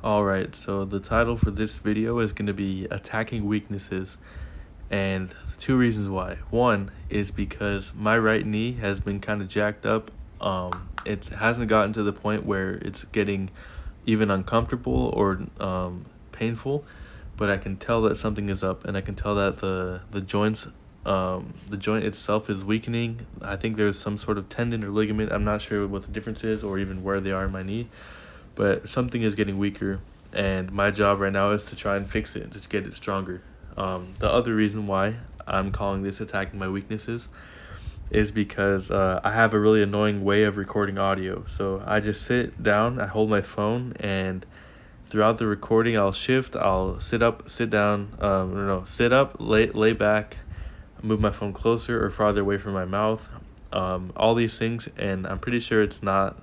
Alright, so the title for this video is going to be Attacking Weaknesses, and two reasons why. One is because my right knee has been kind of jacked up. It hasn't gotten to the point where it's getting even uncomfortable or painful, but I can tell that something is up, and I can tell that the joint itself is weakening. I think there's some sort of tendon or ligament. I'm not sure what the difference is or even where they are in my knee, but something is getting weaker, and my job right now is to try and fix it, to get it stronger. The other reason why I'm calling this attacking my weaknesses is because I have a really annoying way of recording audio. So I just sit down, I hold my phone, and throughout the recording I'll shift, I'll sit up, sit down, sit up, lay back, move my phone closer or farther away from my mouth, all these things, and I'm pretty sure it's not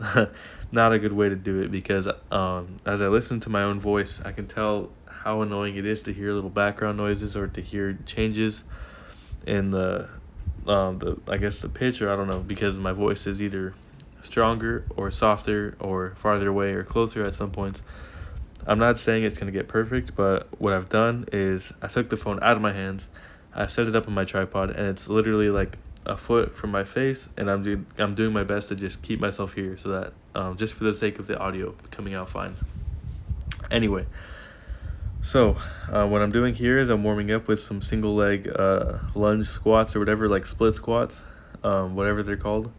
not a good way to do it, because as I listen to my own voice, I can tell how annoying it is to hear little background noises or to hear changes in the pitch, or I don't know, because my voice is either stronger or softer or farther away or closer at some points. I'm not saying it's going to get perfect, but what I've done is I took the phone out of my hands, I set it up on my tripod, and it's literally like a foot from my face, and I'm doing my best to just keep myself here, so that just for the sake of the audio coming out fine. Anyway, so what I'm doing here is I'm warming up with some single leg lunge squats or whatever, like split squats, whatever they're called.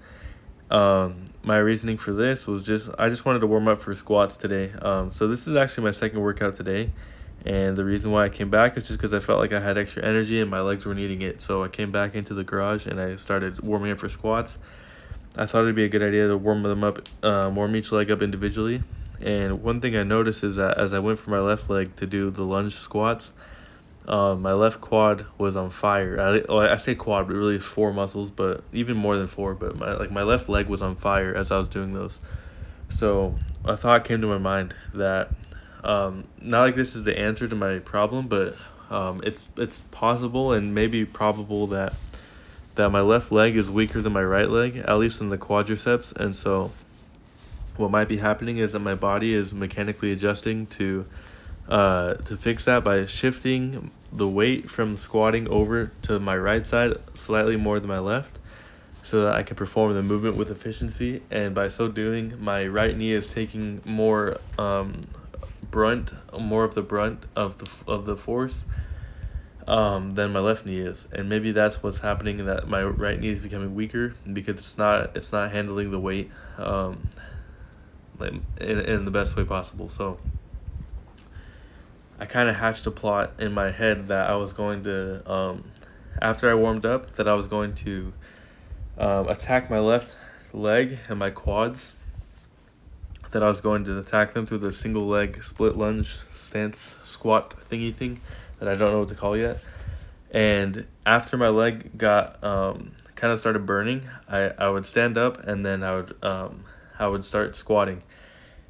My reasoning for this was I just wanted to warm up for squats today. So this is actually my second workout today, and the reason why I came back is just because I felt like I had extra energy and my legs were needing it. So I came back into the garage and I started warming up for squats. I thought it'd be a good idea to warm them up, warm each leg up individually. And one thing I noticed is that as I went for my left leg to do the lunge squats, my left quad was on fire. I say quad, but really 4 muscles, but even more than 4. But my left leg was on fire as I was doing those. So a thought came to my mind that not like this is the answer to my problem, but it's possible and maybe probable that my left leg is weaker than my right leg, at least in the quadriceps. And so what might be happening is that my body is mechanically adjusting to fix that by shifting the weight from squatting over to my right side slightly more than my left, so that I can perform the movement with efficiency. And by so doing, my right knee is taking more of the brunt of the force than my left knee is. And maybe that's what's happening, that my right knee is becoming weaker because it's not handling the weight in the best way possible. So I kind of hatched a plot in my head that I was going to, after I warmed up, that I was going to attack my left leg and my quads, that I was going to attack them through the single leg split lunge stance squat thingy thing that I don't know what to call yet. And after my leg got kind of started burning, I would stand up, and then I would start squatting.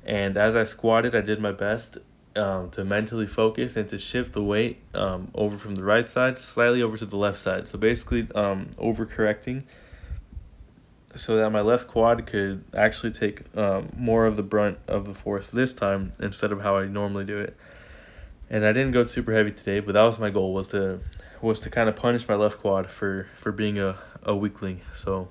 And as I squatted, I did my best to mentally focus and to shift the weight over from the right side slightly over to the left side. So basically overcorrecting, so that my left quad could actually take more of the brunt of the force this time instead of how I normally do it. And I didn't go super heavy today, but that was my goal, was to kind of punish my left quad for being a weakling. So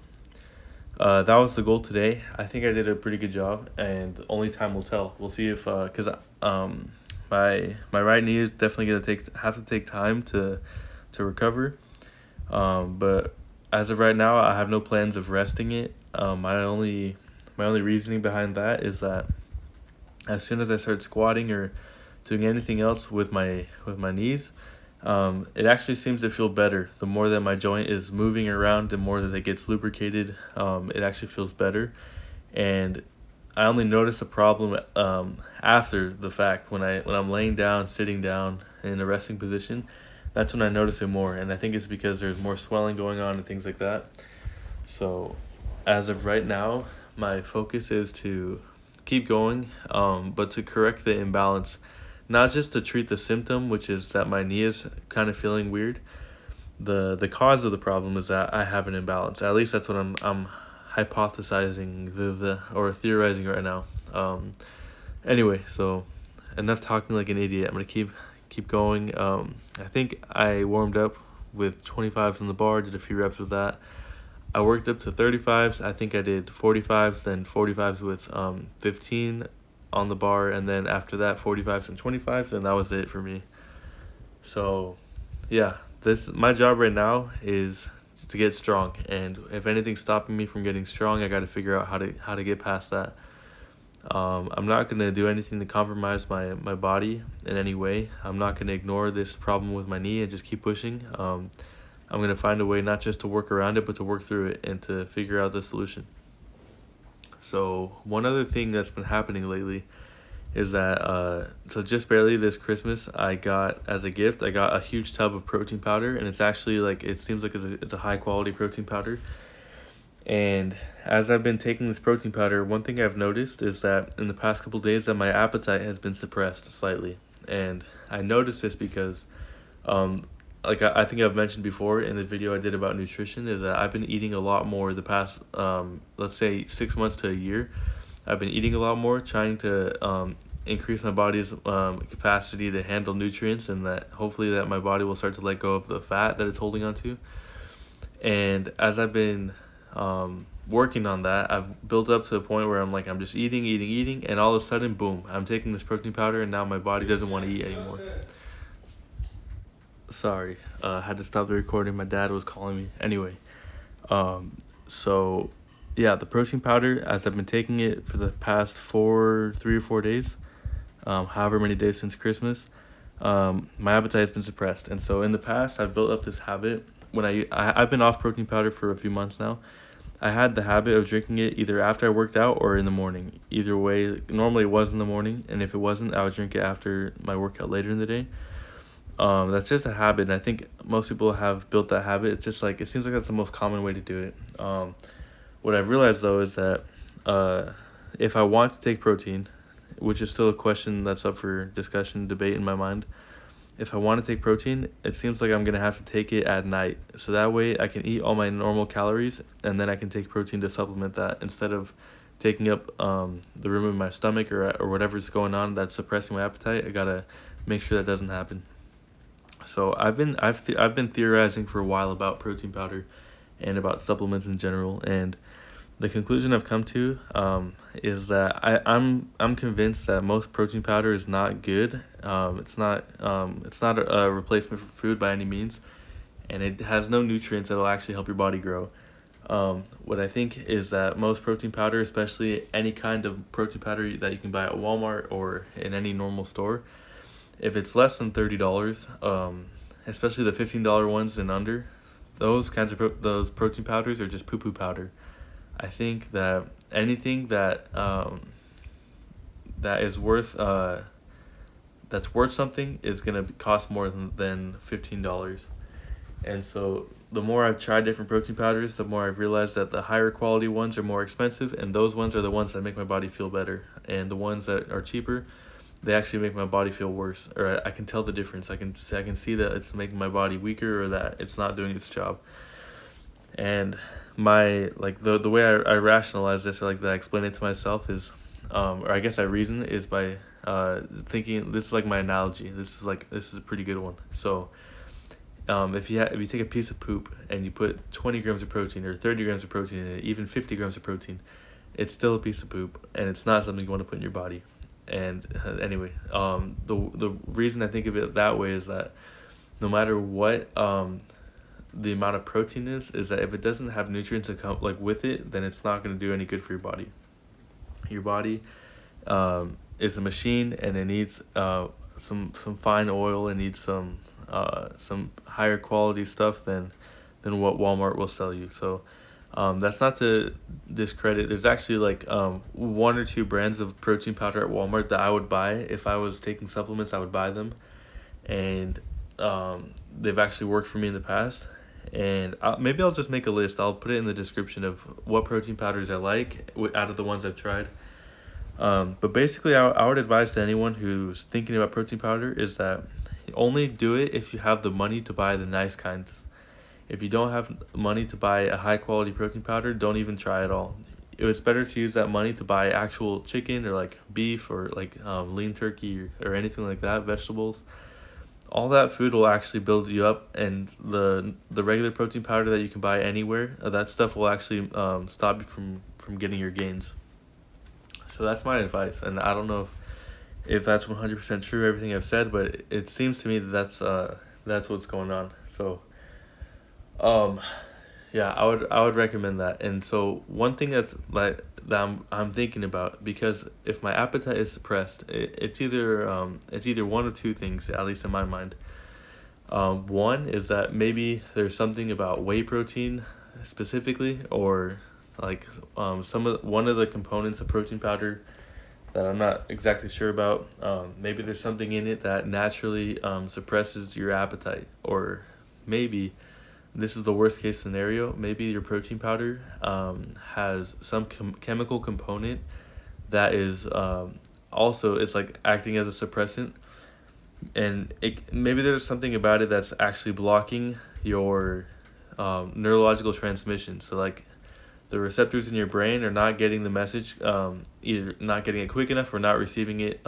that was the goal today. I think I did a pretty good job, and only time will tell. We'll see if because my right knee is definitely gonna have to take time to recover. But as of right now, I have no plans of resting it. My only reasoning behind that is that as soon as I start squatting or doing anything else with my knees, it actually seems to feel better. The more that my joint is moving around, the more that it gets lubricated, it actually feels better. And I only notice a problem after the fact, when I'm laying down, sitting down in a resting position. That's when I notice it more, and I think it's because there's more swelling going on and things like that. So as of right now, my focus is to keep going, but to correct the imbalance, not just to treat the symptom, which is that my knee is kind of feeling weird. The cause of the problem is that I have an imbalance. At least that's what I'm hypothesizing or theorizing right now. Anyway, so enough talking like an idiot. I'm gonna keep going. I think I warmed up with 25s on the bar, did a few reps with that. I worked up to 35s. I think I did 45s, then 45s with 15 on the bar, and then after that 45s and 25s, and that was it for me. So yeah, this my job right now is to get strong, and if anything's stopping me from getting strong, I got to figure out how to get past that. I'm not going to do anything to compromise my body in any way. I'm not going to ignore this problem with my knee and just keep pushing. I'm going to find a way not just to work around it, but to work through it and to figure out the solution. So one other thing that's been happening lately is that, so just barely this Christmas, I got, as a gift, I got a huge tub of protein powder, and it's actually like, it seems like it's a high quality protein powder. And as I've been taking this protein powder, one thing I've noticed is that in the past couple of days that my appetite has been suppressed slightly. And I noticed this because, like I think I've mentioned before in the video I did about nutrition, is that I've been eating a lot more the past, let's say 6 months to a year. I've been eating a lot more, trying to increase my body's capacity to handle nutrients, and that hopefully that my body will start to let go of the fat that it's holding onto. And as I've been working on that, I've built up to a point where I'm just eating, and all of a sudden, boom, I'm taking this protein powder, and now my body doesn't want to eat anymore. Sorry, I had to stop the recording. My dad was calling me. Anyway, so yeah, the protein powder, as I've been taking it for the past 3 or 4 days, however many days since Christmas, my appetite has been suppressed. And so in the past, I've built up this habit. When I've been off protein powder for a few months now, I had the habit of drinking it either after I worked out or in the morning. Either way, normally it was in the morning, and if it wasn't, I would drink it after my workout later in the day. That's just a habit, and I think most people have built that habit. It's just like, it seems like that's the most common way to do it. What I've realized though is that if I want to take protein, which is still a question that's up for discussion, debate in my mind, if I want to take protein, it seems like I'm going to have to take it at night. So that way I can eat all my normal calories, and then I can take protein to supplement that instead of taking up the room in my stomach or whatever's going on that's suppressing my appetite. I got to make sure that doesn't happen. So I've been theorizing for a while about protein powder and about supplements in general, and the conclusion I've come to is that I'm convinced that most protein powder is not good. It's not a replacement for food by any means, and it has no nutrients that will actually help your body grow. What I think is that most protein powder, especially any kind of protein powder that you can buy at Walmart or in any normal store, if it's less than $30, especially the $15 ones and under, those kinds of those protein powders are just poo-poo powder. I think that anything that is worth that's worth something is gonna cost more than $15. And so the more I've tried different protein powders, the more I've realized that the higher quality ones are more expensive, and those ones are the ones that make my body feel better. And the ones that are cheaper, they actually make my body feel worse, or I can tell the difference. I can see that it's making my body weaker, or that it's not doing its job. And the way I rationalize this, or like that I explain it to myself is, or I guess I reason is by thinking. This is like my analogy. This is a pretty good one. So if you take a piece of poop and you put 20 grams of protein or 30 grams of protein in it, even 50 grams of protein, it's still a piece of poop, and it's not something you want to put in your body. And anyway, the reason I think of it that way is that no matter what the amount of protein is that if it doesn't have nutrients that come with it, then it's not going to do any good for your body. Your body is a machine, and it needs some fine oil, and needs some higher quality stuff than what Walmart will sell you. So that's not to discredit. There's actually 1 or 2 brands of protein powder at Walmart that I would buy. If I was taking supplements, I would buy them, and they've actually worked for me in the past. And maybe I'll just make a list. I'll put it in the description of what protein powders I like out of the ones I've tried. But basically, I would advise to anyone who's thinking about protein powder is that only do it if you have the money to buy the nice kinds. If you don't have money to buy a high quality protein powder, don't even try at all. it's better to use that money to buy actual chicken or like beef or like lean turkey or anything like that, vegetables. All that food will actually build you up, and the regular protein powder that you can buy anywhere, that stuff will actually stop you from getting your gains. So that's my advice, and I don't know if that's 100% true, everything I've said, but it seems to me that that's what's going on. So um yeah, I would recommend that. And so one thing that's like that I'm thinking about, because if my appetite is suppressed, it's either one of two things, at least in my mind. One is that maybe there's something about whey protein specifically, or like one of the components of protein powder that I'm not exactly sure about. Maybe there's something in it that naturally suppresses your appetite, or maybe this is the worst case scenario. Maybe your protein powder has some chemical component that is also, it's like acting as a suppressant, and maybe there's something about it that's actually blocking your neurological transmission. So like the receptors in your brain are not getting the message, either not getting it quick enough or not receiving it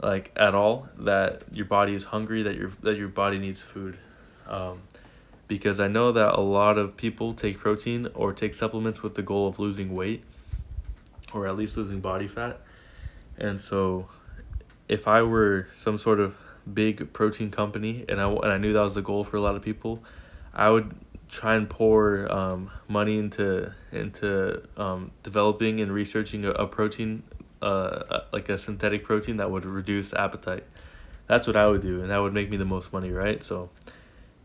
like at all, that your body is hungry, that your body needs food. Because I know that a lot of people take protein or take supplements with the goal of losing weight, or at least losing body fat. And so if I were some sort of big protein company, and I knew that was the goal for a lot of people, I would try and pour money into developing and researching a protein, like a synthetic protein that would reduce appetite. That's what I would do, and that would make me the most money, right? So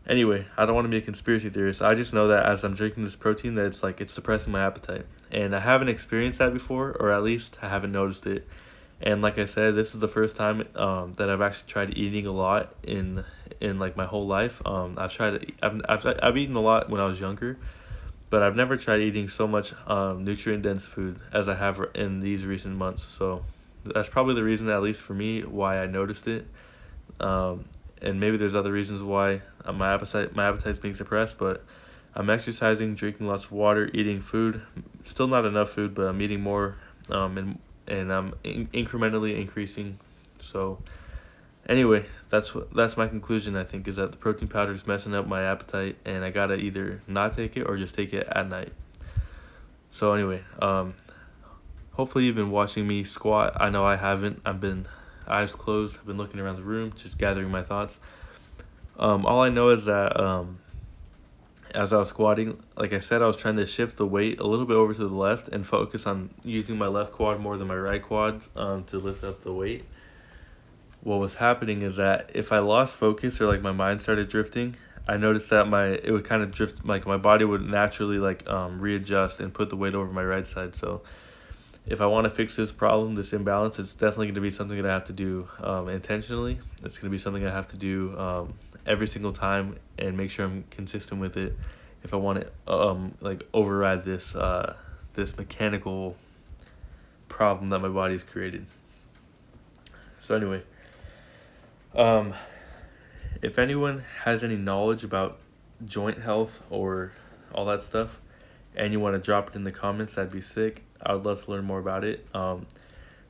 anyway, I don't want to be a conspiracy theorist. I just know that as I'm drinking this protein, that it's suppressing my appetite. And I haven't experienced that before, or at least I haven't noticed it. And like I said, this is the first time that I've actually tried eating a lot in like my whole life. I've eaten a lot when I was younger, but I've never tried eating so much nutrient dense food as I have in these recent months. So that's probably the reason, at least for me, why I noticed it. And maybe there's other reasons why my appetite's being suppressed, but I'm exercising, drinking lots of water, eating food. Still not enough food, but I'm eating more, and I'm incrementally increasing. So anyway, that's my conclusion, I think, is that the protein powder is messing up my appetite, and I gotta either not take it or just take it at night. So anyway, hopefully you've been watching me squat. I know I haven't. I've been eyes closed. I've been looking around the room, just gathering my thoughts. All I know is that as I was squatting, like I said, I was trying to shift the weight a little bit over to the left and focus on using my left quad more than my right quad to lift up the weight. What was happening is that if I lost focus, or like my mind started drifting, I noticed that it would kind of drift, like my body would naturally like readjust and put the weight over my right side. So if I want to fix this problem, this imbalance, it's definitely going to be something that I have to do intentionally. It's going to be something I have to do every single time, and make sure I'm consistent with it if I want to like override this mechanical problem that my body's created. So anyway, if anyone has any knowledge about joint health or all that stuff, and you want to drop it in the comments, that'd be sick. I would love to learn more about it.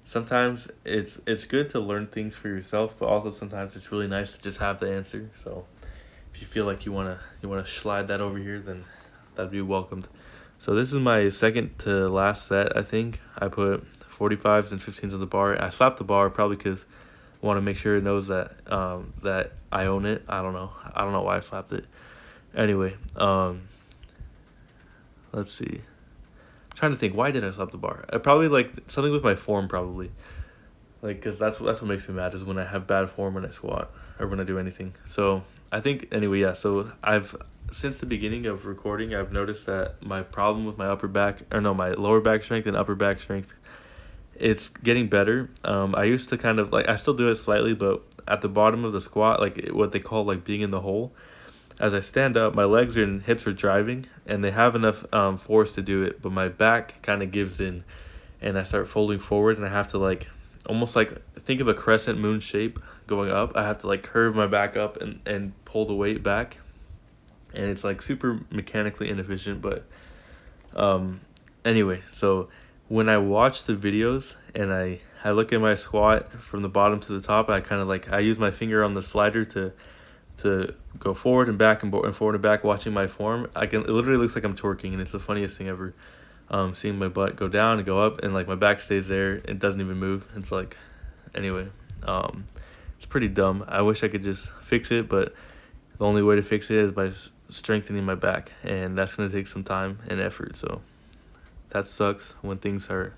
Sometimes it's good to learn things for yourself, but also sometimes it's really nice to just have the answer. So if you feel like you wanna slide that over here, then that'd be welcomed. So this is my second to last set. I think I put 45s and 15s on the bar. I slapped the bar probably because I want to make sure it knows that that I own it. I don't know why I slapped it. Anyway, let's see. Trying to think, why did I slap the bar? I probably like something with my form, probably, like, because that's what makes me mad, is when I have bad form when I squat or when I do anything. So I think, anyway, yeah, so since the beginning of recording, I've noticed that my problem with my my lower back strength and upper back strength, it's getting better. I used to kind of like, I still do it slightly, but at the bottom of the squat, like what they call like being in the hole, as I stand up, my legs and hips are driving, and they have enough force to do it, but my back kind of gives in, and I start folding forward, and I have to like, almost like, think of a crescent moon shape going up. I have to like curve my back up and pull the weight back, and it's like super mechanically inefficient, but Anyway, so when I watch the videos and I look at my squat from the bottom to the top, I kind of like, I use my finger on the slider to go forward and back and forward and back, watching my form. It literally looks like I'm twerking, and it's the funniest thing ever. Seeing my butt go down and go up, and like my back stays there, it doesn't even move. It's like, anyway, it's pretty dumb. I wish I could just fix it, but the only way to fix it is by strengthening my back, and that's gonna take some time and effort. So that sucks when things are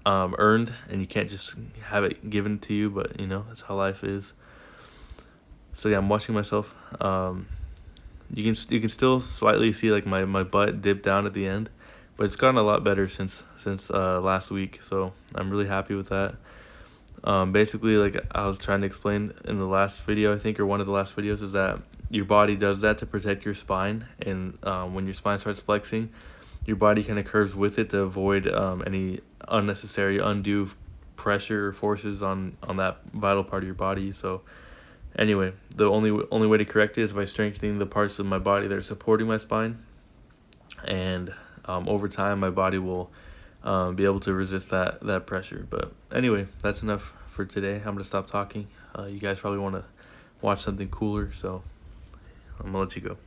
earned and you can't just have it given to you, but you know, that's how life is. So yeah, I'm watching myself. You can still slightly see like my butt dip down at the end, but it's gotten a lot better since last week. So I'm really happy with that. Basically, like I was trying to explain in the last video, I think, or one of the last videos, is that your body does that to protect your spine, and when your spine starts flexing, your body kind of curves with it to avoid any unnecessary undue pressure or forces on that vital part of your body. So anyway, the only way to correct it is by strengthening the parts of my body that are supporting my spine, and over time my body will be able to resist that pressure. But anyway, that's enough for today. I'm gonna stop talking. You guys probably want to watch something cooler, so I'm gonna let you go.